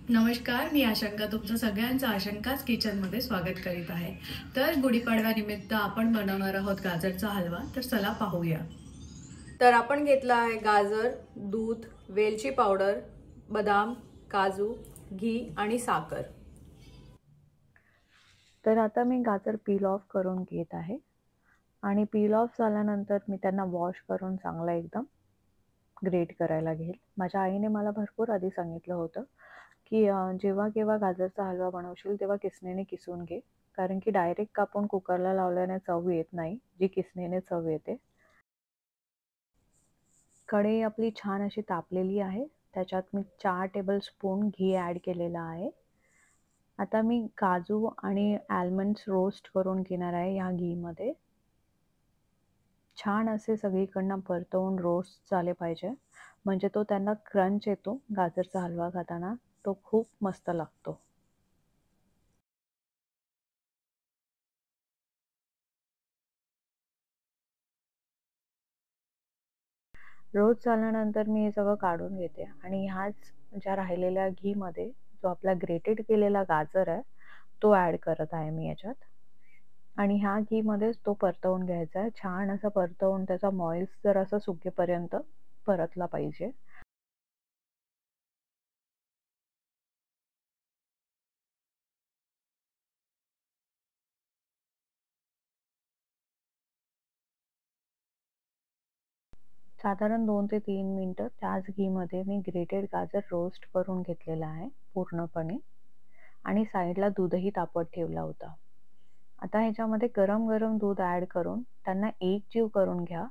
नमस्कार, मी आशंका तुमचं सगळ्यांचं आशंकाच किचनमध्ये स्वागत करीत आहे. तर गुढीपाडव्यानिमित्त आपण बनवणार आहोत गाजरचा हलवा. तर चला पाहूया. तर आपण घेतला आहे गाजर, दूध, वेलची पावडर, बदाम, काजू, घी आणि साखर. तर आता मी गाजर पील ऑफ करून घेत आहे आणि पील ऑफ झाल्यानंतर मी त्यांना वॉश करून चांगला एकदम ग्रेट करायला घेईल. माझ्या आईने मला भरपूर आधी सांगितलं होतं की जेव्हा केव्हा गाजरचा हलवा बनवशील तेव्हा किसणीने किसून घे, कारण की डायरेक्ट कापून कुकरला लावल्याने चव येत नाही, जी किसणीने चव येते. कढई आपली छान अशी तापलेली आहे. त्याच्यात मी 4 टेबलस्पून घी ॲड केलेलं आहे. आता मी काजू आणि आल्मंड्स रोस्ट करून घेणार आहे ह्या घीमध्ये. छान असे सगळीकडनं परतवून रोस्ट झाले पाहिजे, म्हणजे तो त्यांना क्रंच येतो. गाजरचा हलवा खाताना तो खूप मस्त लागतो. रोस्ट झाल्यानंतर मी हे सगळं काढून घेते आणि ह्याच ज्या राहिलेल्या घीमध्ये जो आपला ग्रेटेड केलेला गाजर आहे तो ॲड करत आहे मी याच्यात. आणि ह्या घीमध्येच तो परतवून घ्यायचा आहे. छान असं परतवून त्याचा मॉइश्चर असं सुकेपर्यंत परतला पाहिजे. साधारण 2 ते 3 मिनटं त्याच घीमध्ये मी ग्रेटेड गाजर रोस्ट करून घेतलेला आहे पूर्णपणे आणि साईडला दूधही तापत ठेवला होता. आता ह्याच्यामध्ये गरम गरम दूध ॲड करून त्यांना एकजीव करून घ्या.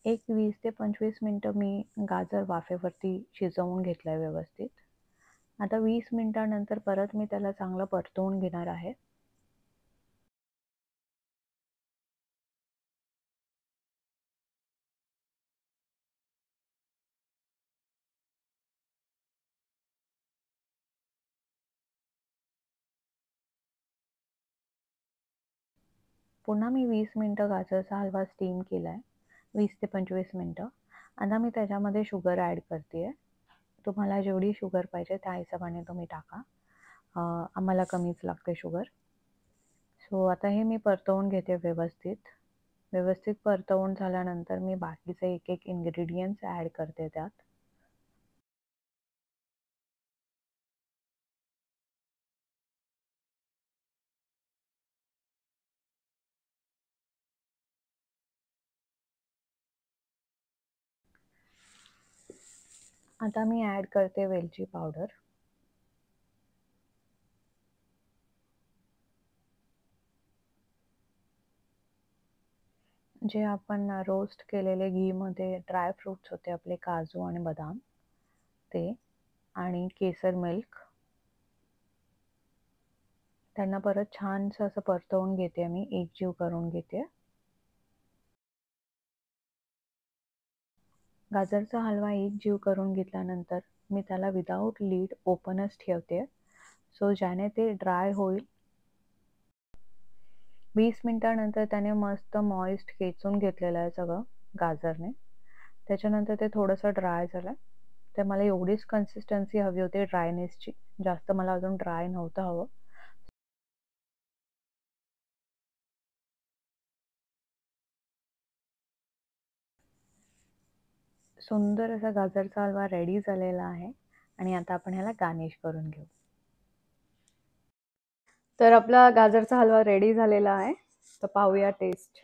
एक 20 ते 25 मिनटं मी गाजर वाफेवरती शिजवून घेतलं आहे व्यवस्थित. आता 20 मिनिटानंतर परत मी त्याला चांगलं परतवून घेणार आहे. पुन्हा मी 20 मिनटं गाजरचा हलवा स्टीम केला आहे. 20 ते 25 मिनटं. आता मी त्याच्यामध्ये शुगर ॲड करते आहे. तुम्हाला जेवढी शुगर पाहिजे त्या हिशोबाने तुम्ही टाका. आम्हाला कमीच लागते शुगर. सो आता हे मी परतवून घेते व्यवस्थित. व्यवस्थित परतवून झाल्यानंतर मी बाकीचे एक एक इन्ग्रेडियंट्स ॲड करते त्यात. आता मी ॲड करते वेलची पावडर. जे आपण रोस्ट केलेले घीमध्ये ड्राय फ्रूट्स होते आपले काजू आणि बदाम ते, आणि केसर मिल्क. त्यांना परत छानसं असं परतवून घेते मी, एकजीव करून घेते. गाजरचा हलवा एकजीव करून घेतल्यानंतर मी त्याला विदाऊट लीड ओपनच ठेवते, सो ज्याने ते ड्राय होईल. 20 मिनिटानंतर त्याने मस्त मॉइस्ट खेचून घेतलेलं आहे सगळं गाजरने. त्याच्यानंतर ते थोडंसं ड्राय झालं. तर मला एवढीच कन्सिस्टन्सी हवी होती ड्रायनेसची, जास्त मला अजून ड्राय नव्हतं हवं. सुंदर असा गाजरचा हलवा रेडी झालेला आहे आणि आता आपण ह्याला गार्निश करून घेऊ. तर आपला गाजरचा हलवा रेडी झालेला आहे. तर पाहूया टेस्ट.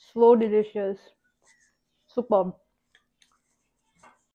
So delicious, superb.